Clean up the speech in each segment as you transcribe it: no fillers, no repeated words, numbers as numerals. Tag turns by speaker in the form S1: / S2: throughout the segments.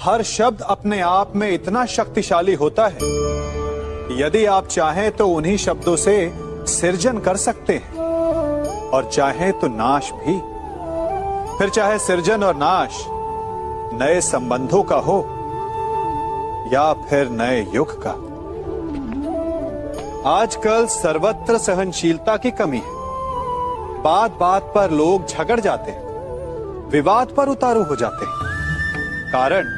S1: हर शब्द अपने आप में इतना शक्तिशाली होता है कि यदि आप चाहें तो उन्हीं शब्दों से सृजन कर सकते हैं और चाहे तो नाश भी। फिर चाहे सृजन और नाश नए संबंधों का हो या फिर नए युग का। आजकल सर्वत्र सहनशीलता की कमी है। बात बात पर लोग झगड़ जाते हैं, विवाद पर उतारू हो जाते हैं। कारण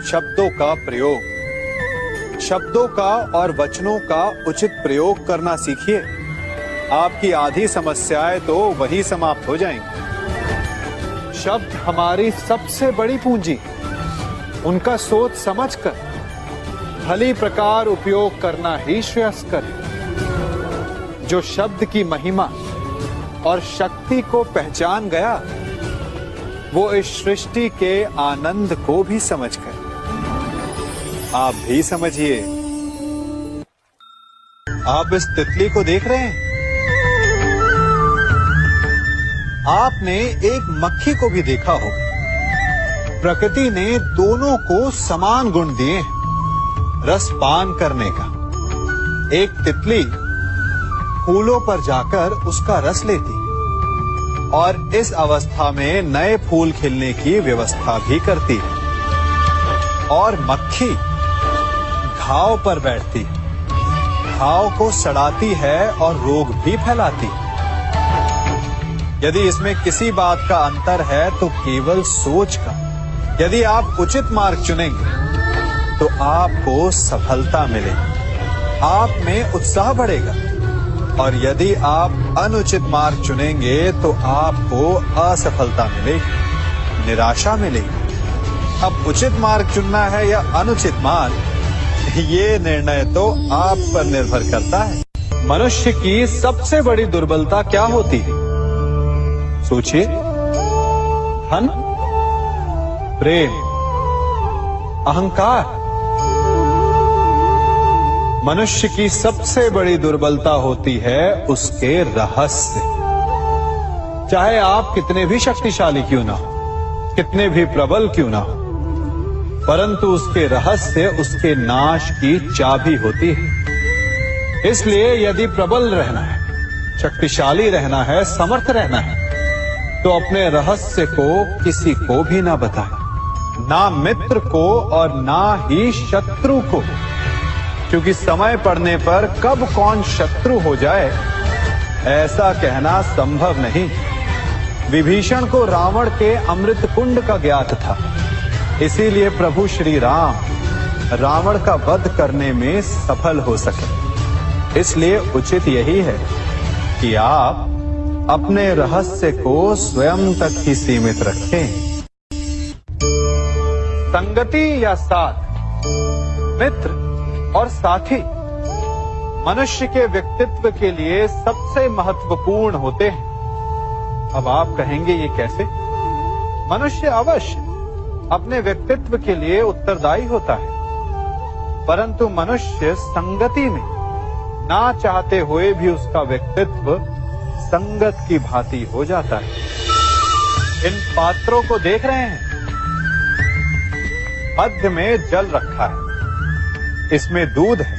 S1: शब्दों का प्रयोग। शब्दों का और वचनों का उचित प्रयोग करना सीखिए। आपकी आधी समस्याएं तो वही समाप्त हो जाएंगी। शब्द हमारी सबसे बड़ी पूंजी, उनका सोच समझकर भली प्रकार उपयोग करना ही श्रेयस्कर है। जो शब्द की महिमा और शक्ति को पहचान गया, वो इस सृष्टि के आनंद को भी समझ गया। आप भी समझिए। आप इस तितली को देख रहे हैं? आपने एक मक्खी को भी देखा होगा। प्रकृति ने दोनों को समान गुण दिए हैं रस पान करने का। एक तितली फूलों पर जाकर उसका रस लेती और इस अवस्था में नए फूल खिलने की व्यवस्था भी करती है। और मक्खी घाव पर बैठती है, घाव को सड़ाती है और रोग भी फैलाती है। यदि इसमें किसी बात का अंतर है तो केवल सोच का। यदि आप उचित मार्ग चुनेंगे तो आपको सफलता मिलेगी, आप में उत्साह बढ़ेगा। और यदि आप अनुचित मार्ग चुनेंगे तो आपको असफलता मिलेगी, निराशा मिलेगी। अब उचित मार्ग चुनना है या अनुचित मार्ग, ये निर्णय तो आप पर निर्भर करता है। मनुष्य की सबसे बड़ी दुर्बलता क्या होती है? सोचिए। धन, प्रेम, अहंकार। मनुष्य की सबसे बड़ी दुर्बलता होती है उसके रहस्य। चाहे आप कितने भी शक्तिशाली क्यों ना हो, कितने भी प्रबल क्यों ना हो, परंतु उसके रहस्य उसके नाश की चाबी होती है। इसलिए यदि प्रबल रहना है, शक्तिशाली रहना है, समर्थ रहना है, तो अपने रहस्य को किसी को भी ना बताएं, ना मित्र को और ना ही शत्रु को। क्योंकि समय पड़ने पर कब कौन शत्रु हो जाए ऐसा कहना संभव नहीं। विभीषण को रावण के अमृत कुंड का ज्ञात था, इसीलिए प्रभु श्री राम रावण का वध करने में सफल हो सके। इसलिए उचित यही है कि आप अपने रहस्य को स्वयं तक ही सीमित रखें। संगति या साथ, मित्र और साथी मनुष्य के व्यक्तित्व के लिए सबसे महत्वपूर्ण होते हैं। अब आप कहेंगे ये कैसे? मनुष्य अवश्य अपने व्यक्तित्व के लिए उत्तरदायी होता है, परंतु मनुष्य संगति में ना चाहते हुए भी उसका व्यक्तित्व संगत की भांति हो जाता है। इन पात्रों को देख रहे हैं? मध्य में जल रखा है, इसमें दूध है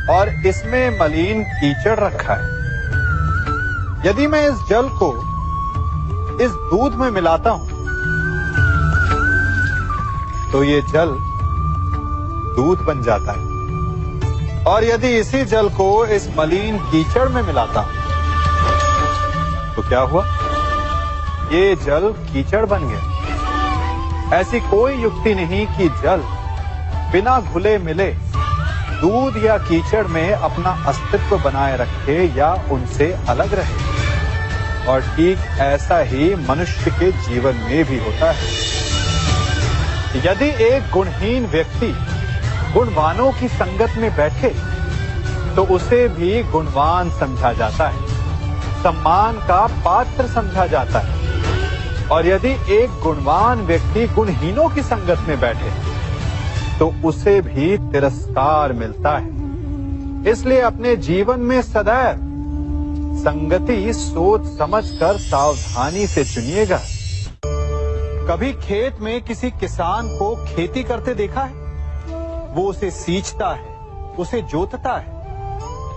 S1: और इसमें मलिन कीचड़ रखा है। यदि मैं इस जल को इस दूध में मिलाता हूं तो ये जल दूध बन जाता है, और यदि इसी जल को इस मलिन कीचड़ में मिलाता हूं तो क्या हुआ? ये जल कीचड़ बन गया। ऐसी कोई युक्ति नहीं कि जल बिना घुले मिले दूध या कीचड़ में अपना अस्तित्व बनाए रखे या उनसे अलग रहे। और ठीक ऐसा ही मनुष्य के जीवन में भी होता है। यदि एक गुणहीन व्यक्ति गुणवानों की संगत में बैठे तो उसे भी गुणवान समझा जाता है, सम्मान का पात्र समझा जाता है। और यदि एक गुणवान व्यक्ति गुणहीनों की संगत में बैठे तो उसे भी तिरस्कार मिलता है। इसलिए अपने जीवन में सदैव संगति सोच समझकर सावधानी से चुनिएगा। कभी खेत में किसी किसान को खेती करते देखा है? वो उसे सींचता है, उसे जोतता है,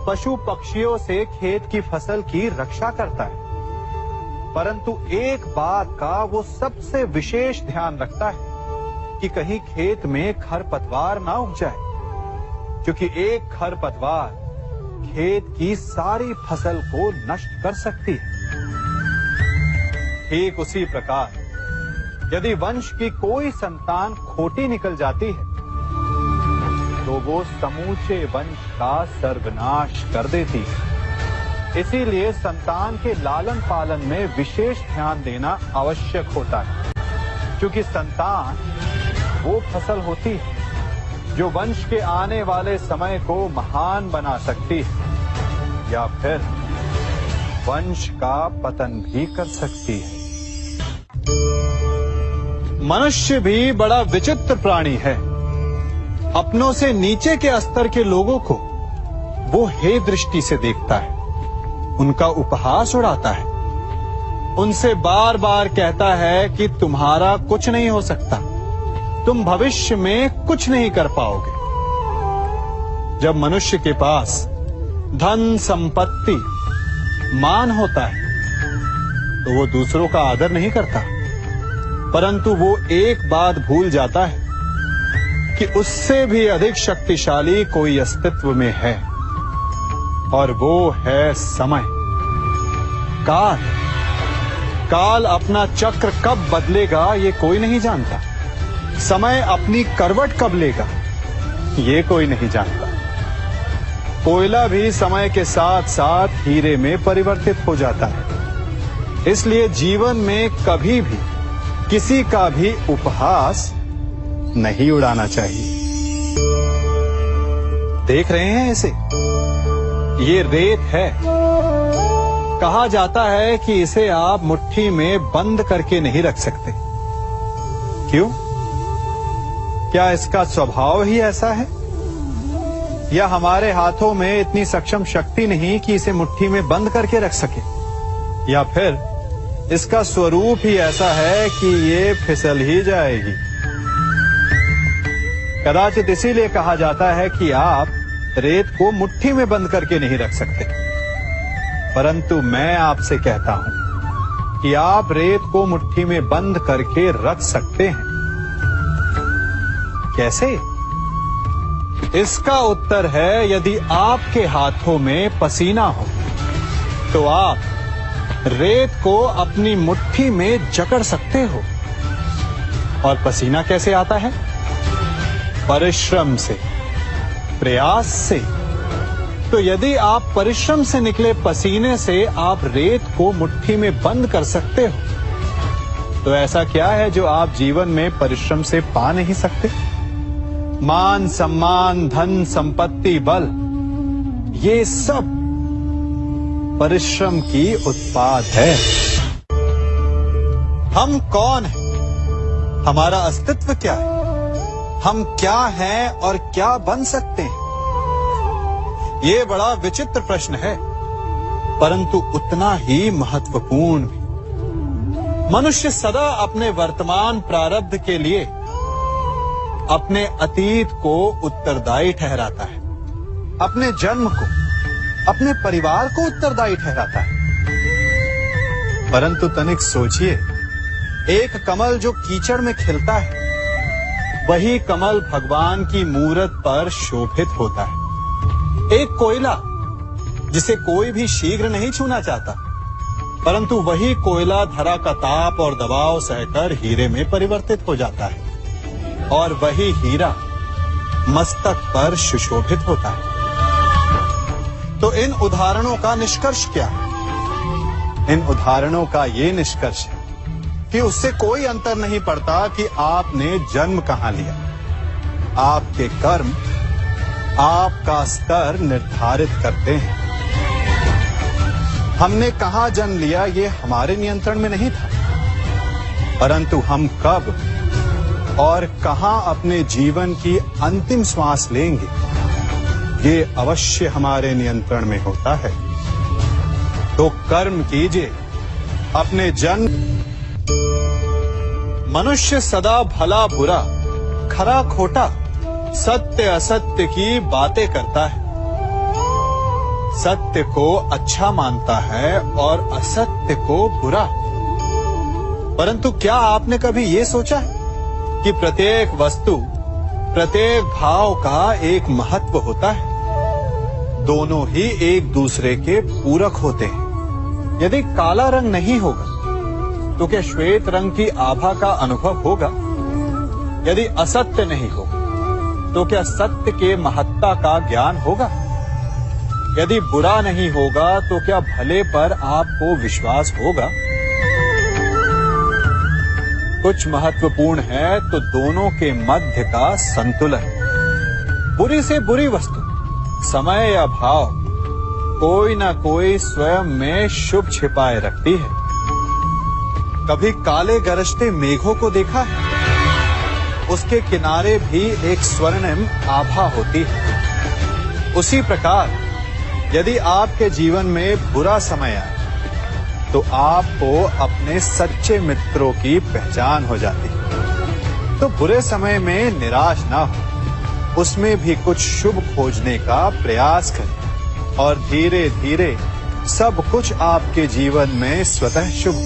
S1: पशु पक्षियों से खेत की फसल की रक्षा करता है, परंतु एक बात का वो सबसे विशेष ध्यान रखता है कि कहीं खेत में खरपतवार ना उग जाए, क्योंकि एक खरपतवार खेत की सारी फसल को नष्ट कर सकती है। ठीक उसी प्रकार यदि वंश की कोई संतान खोटी निकल जाती है तो वो समूचे वंश का सर्वनाश कर देती है। इसीलिए संतान के लालन पालन में विशेष ध्यान देना आवश्यक होता है, क्योंकि संतान वो फसल होती है जो वंश के आने वाले समय को महान बना सकती है या फिर वंश का पतन भी कर सकती है। मनुष्य भी बड़ा विचित्र प्राणी है। अपनों से नीचे के स्तर के लोगों को वो हे दृष्टि से देखता है, उनका उपहास उड़ाता है, उनसे बार बार कहता है कि तुम्हारा कुछ नहीं हो सकता, तुम भविष्य में कुछ नहीं कर पाओगे। जब मनुष्य के पास धन संपत्ति मान होता है तो वो दूसरों का आदर नहीं करता, परंतु वो एक बात भूल जाता है कि उससे भी अधिक शक्तिशाली कोई अस्तित्व में है, और वो है समय। काल काल अपना चक्र कब बदलेगा ये कोई नहीं जानता। समय अपनी करवट कब लेगा ये कोई नहीं जानता। कोयला भी समय के साथ साथ हीरे में परिवर्तित हो जाता है। इसलिए जीवन में कभी भी किसी का भी उपहास नहीं उड़ाना चाहिए। देख रहे हैं इसे? ये रेत है। कहा जाता है कि इसे आप मुट्ठी में बंद करके नहीं रख सकते। क्यों? क्या इसका स्वभाव ही ऐसा है, या हमारे हाथों में इतनी सक्षम शक्ति नहीं कि इसे मुट्ठी में बंद करके रख सके, या फिर इसका स्वरूप ही ऐसा है कि ये फिसल ही जाएगी। कदाचित इसीलिए कहा जाता है कि आप रेत को मुट्ठी में बंद करके नहीं रख सकते, परंतु मैं आपसे कहता हूं कि आप रेत को मुट्ठी में बंद करके रख सकते हैं। कैसे? इसका उत्तर है, यदि आपके हाथों में पसीना हो तो आप रेत को अपनी मुट्ठी में जकड़ सकते हो। और पसीना कैसे आता है? परिश्रम से, प्रयास से। तो यदि आप परिश्रम से निकले पसीने से आप रेत को मुट्ठी में बंद कर सकते हो, तो ऐसा क्या है जो आप जीवन में परिश्रम से पा नहीं सकते? मान, सम्मान, धन, संपत्ति, बल, ये सब परिश्रम की उत्पाद है। हम कौन हैं? हमारा अस्तित्व क्या है? हम क्या हैं और क्या बन सकते हैं? ये बड़ा विचित्र प्रश्न है, परंतु उतना ही महत्वपूर्ण भी। मनुष्य सदा अपने वर्तमान प्रारब्ध के लिए अपने अतीत को उत्तरदायी ठहराता है, अपने जन्म को, अपने परिवार को उत्तरदायी ठहराता है। परंतु तनिक सोचिए, एक कमल जो कीचड़ में खिलता है, वही कमल भगवान की मूरत पर शोभित होता है। एक कोयला जिसे कोई भी शीघ्र नहीं छूना चाहता, परंतु वही कोयला धरा का ताप और दबाव सहकर हीरे में परिवर्तित हो जाता है, और वही हीरा मस्तक पर सुशोभित होता है। तो इन उदाहरणों का निष्कर्ष क्या है? इन उदाहरणों का ये निष्कर्ष है कि उससे कोई अंतर नहीं पड़ता कि आपने जन्म कहां लिया। आपके कर्म आपका स्तर निर्धारित करते हैं। हमने कहां जन्म लिया ये हमारे नियंत्रण में नहीं था, परंतु हम कब और कहां अपने जीवन की अंतिम श्वास लेंगे ये अवश्य हमारे नियंत्रण में होता है। तो कर्म कीजिए, अपने जन्म मनुष्य सदा भला बुरा, खरा खोटा, सत्य असत्य की बातें करता है। सत्य को अच्छा मानता है और असत्य को बुरा। परंतु क्या आपने कभी ये सोचा है कि प्रत्येक वस्तु, प्रत्येक भाव का एक महत्व होता है? दोनों ही एक दूसरे के पूरक होते हैं। यदि काला रंग नहीं होगा तो क्या श्वेत रंग की आभा का अनुभव होगा? यदि असत्य नहीं होगा तो क्या सत्य के महत्ता का ज्ञान होगा? यदि बुरा नहीं होगा तो क्या भले पर आपको विश्वास होगा? कुछ महत्वपूर्ण है तो दोनों के मध्य का संतुलन। बुरी से बुरी वस्तु, समय या भाव, कोई ना कोई स्वयं में शुभ छिपाए रखती है। कभी काले गरजते मेघों को देखा है? उसके किनारे भी एक स्वर्णिम आभा होती है। उसी प्रकार यदि आपके जीवन में बुरा समय आए तो आपको अपने सच्चे मित्रों की पहचान हो जाती है। तो बुरे समय में निराश ना हो, उसमें भी कुछ शुभ खोजने का प्रयास करें और धीरे धीरे सब कुछ आपके जीवन में स्वतः शुभ